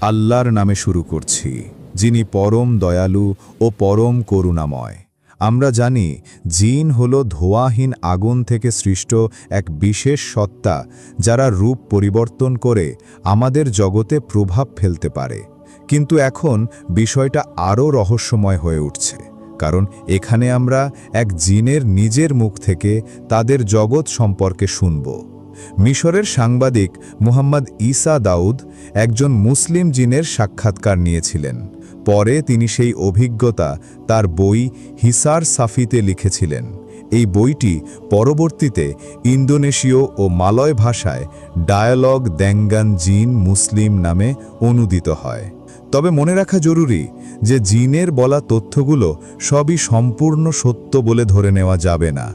আল্লাহর নামে শুরু করছি, যিনি পরম দয়ালু ও পরম করুণাময়। আমরা জানি জিন হল ধোঁয়াহীন আগুন থেকে সৃষ্ট এক বিশেষ সত্তা, যারা রূপ পরিবর্তন করে আমাদের জগতে প্রভাব ফেলতে পারে। কিন্তু এখন বিষয়টা আরও রহস্যময় হয়ে উঠছে, কারণ এখানে আমরা এক জিনের নিজের মুখ থেকে তাদের জগৎ সম্পর্কে শুনব। মিশরের সাংবাদিক মুহাম্মদ ঈসা দাউদ একজন মুসলিম জিনের সাক্ষাৎকার নিয়েছিলেন। পরে তিনি সেই অভিজ্ঞতা তার বই হিসার সাফিতে লিখেছিলেন। এই বইটি পরবর্তীতে ইন্দোনেশীয় ও মালয় ভাষায় ডায়ালগ দ্যাঙ্গান জিন মুসলিম নামে অনূদিত হয়। তবে মনে রাখা জরুরি যে জিনের বলা তথ্যগুলো সবই সম্পূর্ণ সত্য বলে ধরে নেওয়া যাবে না।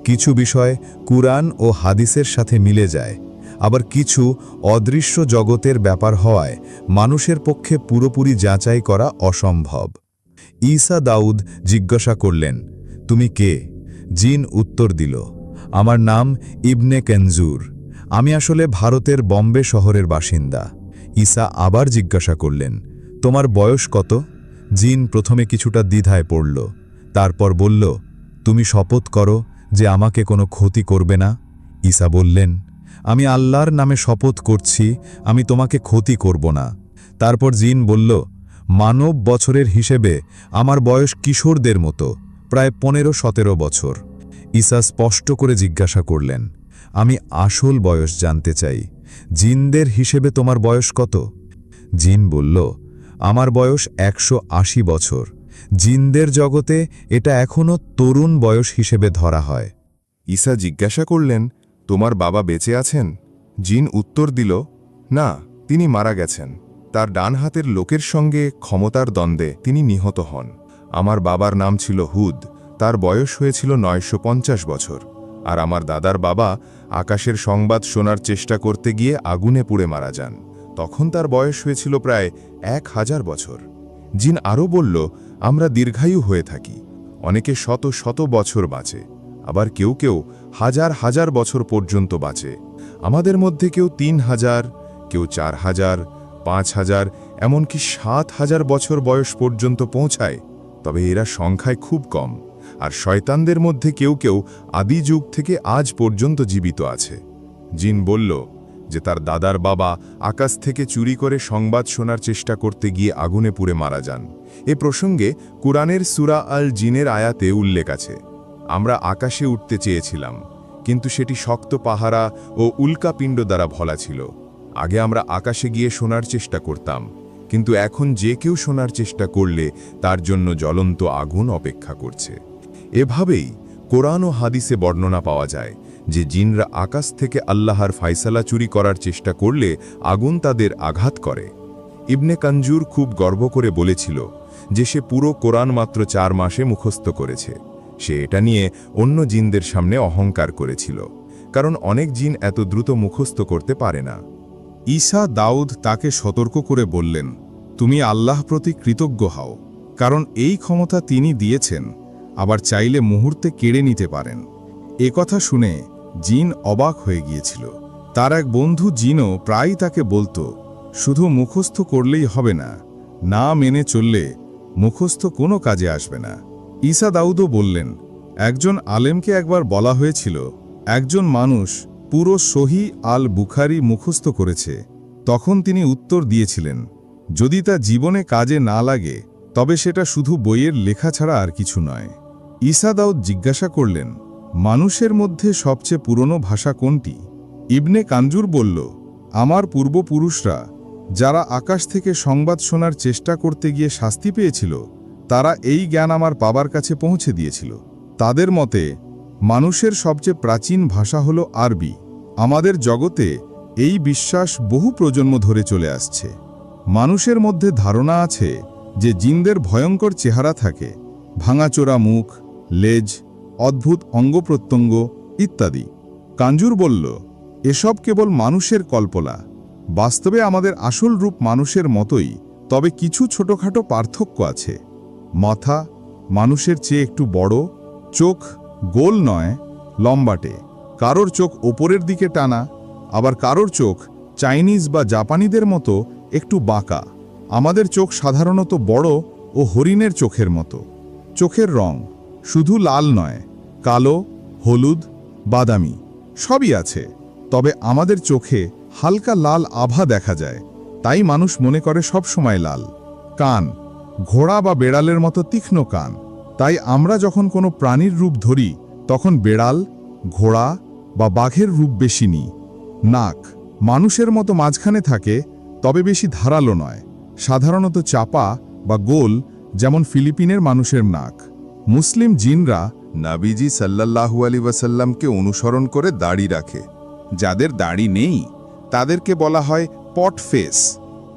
কিছু বিষয় কুরআন ও হাদিসের সাথে মিলে যায়, আবার কিছু অদৃশ্য জগতের ব্যাপার হওয়ায় মানুষের পক্ষে পুরোপুরি যাচাই করা অসম্ভব। ঈসা দাউদ জিজ্ঞাসা করলেন, তুমি কে? জিন উত্তর দিল, আমার নাম ইবনে কেনজুর। আমি আসলে ভারতের বম্বে শহরের বাসিন্দা। ঈসা আবার জিজ্ঞাসা করলেন, তোমার বয়স কত? জিন প্রথমে কিছুটা দ্বিধায় পড়ল, তারপর বলল, তুমি শপথ করো যে আমাকে কোনো ক্ষতি করবে না। ঈসা বললেন, আমি আল্লাহর নামে শপথ করছি, আমি তোমাকে ক্ষতি করব না। তারপর জিন বলল, মানব বছরের হিসেবে আমার বয়স কিশোরদের মতো, প্রায় 15-17 বছর। ঈসা স্পষ্ট করে জিজ্ঞাসা করলেন, আমি আসল বয়স জানতে চাই, জিনদের হিসেবে তোমার বয়স কত? জিন বলল, আমার বয়স 180 বছর। জিনদের জগতে এটা এখনও তরুণ বয়স হিসেবে ধরা হয়। ঈসা জিজ্ঞাসা করলেন, তোমার বাবা বেঁচে আছেন? জিন উত্তর দিল, না, তিনি মারা গেছেন। তার ডান হাতের লোকের সঙ্গে ক্ষমতার দ্বন্দ্বে তিনি নিহত হন। আমার বাবার নাম ছিল হুদ, তার বয়স হয়েছিল 950 বছর। আর আমার দাদার বাবা আকাশের সংবাদ শোনার চেষ্টা করতে গিয়ে আগুনে পুড়ে মারা যান, তখন তার বয়স হয়েছিল প্রায় 1000 বছর। জিন আরও বলল, আমরা দীর্ঘায়ু হয়ে থাকি, অনেকে শত শত বছর বাঁচে, আবার কেউ কেউ হাজার হাজার বছর পর্যন্ত বাঁচে। আমাদের মধ্যে কেউ 3000, কেউ 4000, 5000, এমনকি 7000 বছর বয়স পর্যন্ত পৌঁছায়। তবে এরা সংখ্যায় খুব কম। আর শয়তানদের মধ্যে কেউ কেউ আদি যুগ থেকে আজ পর্যন্ত জীবিত আছে। জিন বলল যে তার দাদার বাবা আকাশ থেকে চুরি করে সংবাদ শোনার চেষ্টা করতে গিয়ে আগুনে পুড়ে মারা যান। এ প্রসঙ্গে কুরআনের সূরা আল জিনের আয়াতে উল্লেখ আছে, আমরা আকাশে উঠতে চেয়েছিলাম, কিন্তু সেটি শক্ত পাহারা ও উল্কাপিণ্ড দ্বারা ভরা ছিল। আগে আমরা আকাশে গিয়ে শোনার চেষ্টা করতাম, কিন্তু এখন যে কেউ শোনার চেষ্টা করলে তার জন্য জ্বলন্ত আগুন অপেক্ষা করছে। এভাবেই কোরআন ও হাদিসে বর্ণনা পাওয়া যায় যে জিনরা আকাশ থেকে আল্লাহর ফায়সালা চুরি করার চেষ্টা করলে আগুন তাদের আঘাত করে। ইবনে কানজুর খুব গর্ব করে বলেছিল যে সে পুরো কোরআন মাত্র 4 মাসে মুখস্থ করেছে। সে এটা নিয়ে অন্য জিনদের সামনে অহংকার করেছিল, কারণ অনেক জিন এত দ্রুত মুখস্থ করতে পারে না। ঈসা দাউদ তাকে সতর্ক করে বললেন, তুমি আল্লাহ প্রতি কৃতজ্ঞ হও, কারণ এই ক্ষমতা তিনি দিয়েছেন, আবার চাইলে মুহূর্তে কেড়ে নিতে পারেন। এ কথা শুনে জিন অবাক হয়ে গিয়েছিল। তার এক বন্ধু জিনও প্রায়ই তাকে বলতো, শুধু মুখস্থ করলেই হবে না, না মেনে চললে মুখস্থ কোনো কাজে আসবে না। ঈসা দাউদও বললেন, একজন আলেমকে একবার বলা হয়েছিল, একজন মানুষ পুরো সহি আল বুখারি মুখস্থ করেছে। তখন তিনি উত্তর দিয়েছিলেন, যদি তা জীবনে কাজে না লাগে তবে সেটা শুধু বইয়ের লেখা ছাড়া আর কিছু নয়। ঈসা দাউদ জিজ্ঞাসা করলেন, মানুষের মধ্যে সবচেয়ে পুরনো ভাষা কোনটি? ইবনে কানজুর বলল, আমার পূর্বপুরুষরা যারা আকাশ থেকে সংবাদ শোনার চেষ্টা করতে গিয়ে শাস্তি পেয়েছিল, তারা এই জ্ঞান আমার বাবার কাছে পৌঁছে দিয়েছিল। তাদের মতে মানুষের সবচেয়ে প্রাচীন ভাষা হল আরবি। আমাদের জগতে এই বিশ্বাস বহু প্রজন্ম ধরে চলে আসছে। মানুষের মধ্যে ধারণা আছে যে জিনদের ভয়ঙ্কর চেহারা থাকে, ভাঙাচোরা মুখ, লেজ, অদ্ভুত অঙ্গপ্রত্যঙ্গ ইত্যাদি। কানজুর বলল, এসব কেবল মানুষের কল্পনা। বাস্তবে আমাদের আসল রূপ মানুষের মতোই, তবে কিছু ছোটখাটো পার্থক্য আছে। মাথা মানুষের চেয়ে একটু বড়, চোখ গোল নয়, লম্বাটে, কারোর চোখ ওপরের দিকে টানা, আবার কারোর চোখ চাইনিজ বা জাপানিদের মতো একটু বাঁকা। আমাদের চোখ সাধারণত বড় ও হরিণের চোখের মতো। চোখের রং শুধু লাল নয়, কালো, হলুদ, বাদামি সবই আছে। তবে আমাদের চোখে হালকা লাল আভা দেখা যায়, তাই মানুষ মনে করে সব সময় লাল। কান ঘোড়া বা বেড়ালের মতো তীক্ষ্ণ কান, তাই আমরা যখন কোনো প্রাণীর রূপ ধরি তখন বেড়াল, ঘোড়া বা বাঘের রূপ বেশি নিই। নাক মানুষের মতো মাঝখানে থাকে, তবে বেশি ধারালো নয়, সাধারণত চাপা বা গোল, যেমন ফিলিপিনের মানুষের নাক। মুসলিম জিনরা নাবিজি সাল্লাল্লাহু আলাইহি ওয়াসাল্লামকে অনুসরণ করে দাড়ি রাখে। যাদের দাড়ি নেই তাদেরকে বলা হয় পট ফেস।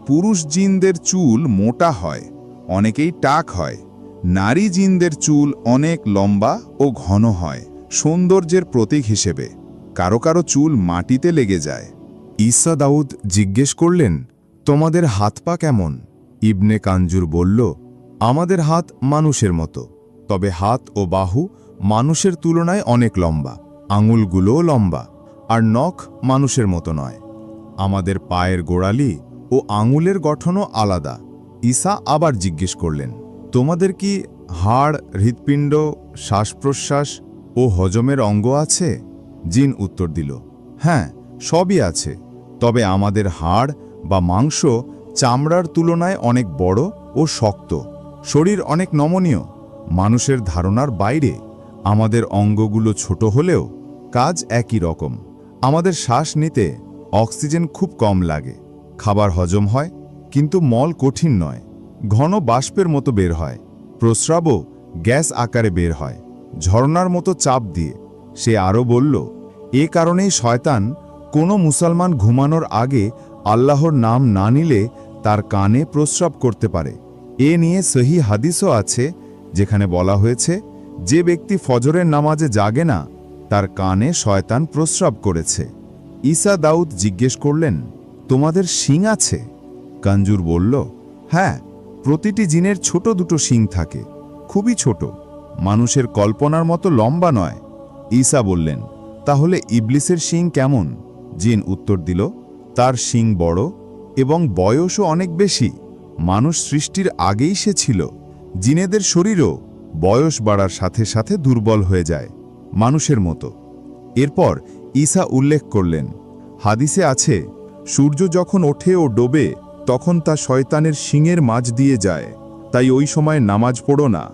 পুরুষ জিনদের চুল মোটা হয়, অনেকেই টাক হয়। নারী জিনদের চুল অনেক লম্বা ও ঘন হয়, সৌন্দর্যের প্রতীক হিসেবে। কারো কারো চুল মাটিতে লেগে যায়। ঈসা দাউদ জিজ্ঞেস করলেন, তোমাদের হাত পা কেমন? ইবনে কাঞ্জুর বলল, আমাদের হাত মানুষের মতো, তবে হাত ও বাহু মানুষের তুলনায় অনেক লম্বা, আঙুলগুলোও লম্বা, আর নখ মানুষের মতো নয়। আমাদের পায়ের গোড়ালি ও আঙুলের গঠনও আলাদা। ঈসা আবার জিজ্ঞেস করলেন, তোমাদের কি হাড়, হৃৎপিণ্ড, শ্বাস প্রশ্বাস ও হজমের অঙ্গ আছে? জিন উত্তর দিল, হ্যাঁ, সবই আছে, তবে আমাদের হাড় বা মাংস চামড়ার তুলনায় অনেক বড় ও শক্ত। শরীর অনেক নমনীয়, মানুষের ধারণার বাইরে। আমাদের অঙ্গগুলো ছোট হলেও কাজ একই রকম। আমাদের শ্বাস নিতে অক্সিজেন খুব কম লাগে। খাবার হজম হয়, কিন্তু মল কঠিন নয়, ঘন বাষ্পের মতো বের হয়। প্রস্রাবও গ্যাস আকারে বের হয়, ঝর্ণার মতো চাপ দিয়ে। সে আরও বলল, এ কারণেই শয়তান কোনো মুসলমান ঘুমানোর আগে আল্লাহর নাম না নিলে তার কানে প্রস্রাব করতে পারে। এ নিয়ে সহি হাদিসও আছে, যেখানে বলা হয়েছে, যে ব্যক্তি ফজরের নামাজে জাগে না, তার কানে শয়তান প্রস্রাব করেছে। ঈসা দাউদ জিজ্ঞেস করলেন, তোমাদের শিং আছে? কাঞ্জুর বলল, হ্যাঁ, প্রতিটি জিনের ছোট দুটো শিং থাকে, খুবই ছোট, মানুষের কল্পনার মতো লম্বা নয়। ঈসা বললেন, তাহলে ইবলিসের শিং কেমন? জিন উত্তর দিল, তার শিং বড় এবং বয়সও অনেক বেশি। মানুষ সৃষ্টির আগেই সে ছিল। জিনেদের শরীরও বয়স বাড়ার সাথে সাথে দুর্বল হয়ে যায়, মানুষের মতো। এরপর ঈসা উল্লেখ করলেন, হাদিসে আছে, সূর্য যখন ওঠে ও ডোবে তখন তা শয়তানের শিংয়ের মাঝ দিয়ে যায়, তাই ওই সময় নামাজ পড়ো না।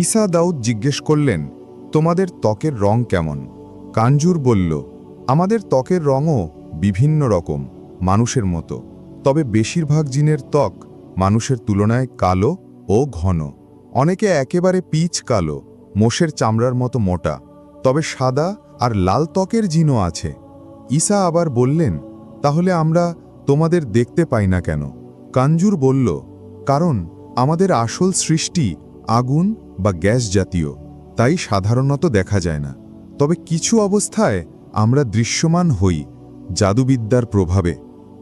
ঈসা দাউদ জিজ্ঞেস করলেন, তোমাদের ত্বকের রং কেমন? কাঞ্জুর বলল, আমাদের ত্বকের রঙও বিভিন্ন রকম, মানুষের মতো, তবে বেশিরভাগ জিনের ত্বক মানুষের তুলনায় কালো ও ঘন। অনেকে একেবারে পিচ কালো, মোষের চামড়ার মতো মোটা, তবে সাদা আর লাল ত্বকের জিনও আছে। ঈসা আবার বললেন, তাহলে আমরা তোমাদের দেখতে পাই না কেন? কাঞ্জুর বলল, কারণ আমাদের আসল সৃষ্টি আগুন বা গ্যাস জাতীয়, তাই সাধারণত দেখা যায় না। তবে কিছু অবস্থায় আমরা দৃশ্যমান হই, জাদুবিদ্যার প্রভাবে।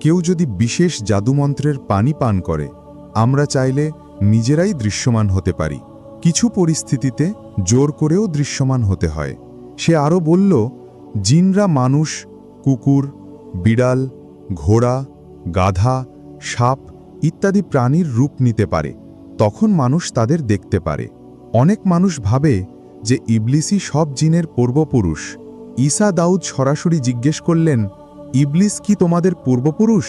কেউ যদি বিশেষ জাদুমন্ত্রের পানি পান করে, আমরা চাইলে নিজেরাই দৃশ্যমান হতে পারি। কিছু পরিস্থিতিতে জোর করেও দৃশ্যমান হতে হয়। সে আরও বলল, জিনরা মানুষ, কুকুর, বিড়াল, ঘোড়া, গাধা, সাপ ইত্যাদি প্রাণীর রূপ নিতে পারে, তখন মানুষ তাদের দেখতে পারে। অনেক মানুষ ভাবে যে ইবলিসই সব জিনের পূর্বপুরুষ। ঈসা দাউদ সরাসরি জিজ্ঞেস করলেন, ইবলিস কি তোমাদের পূর্বপুরুষ?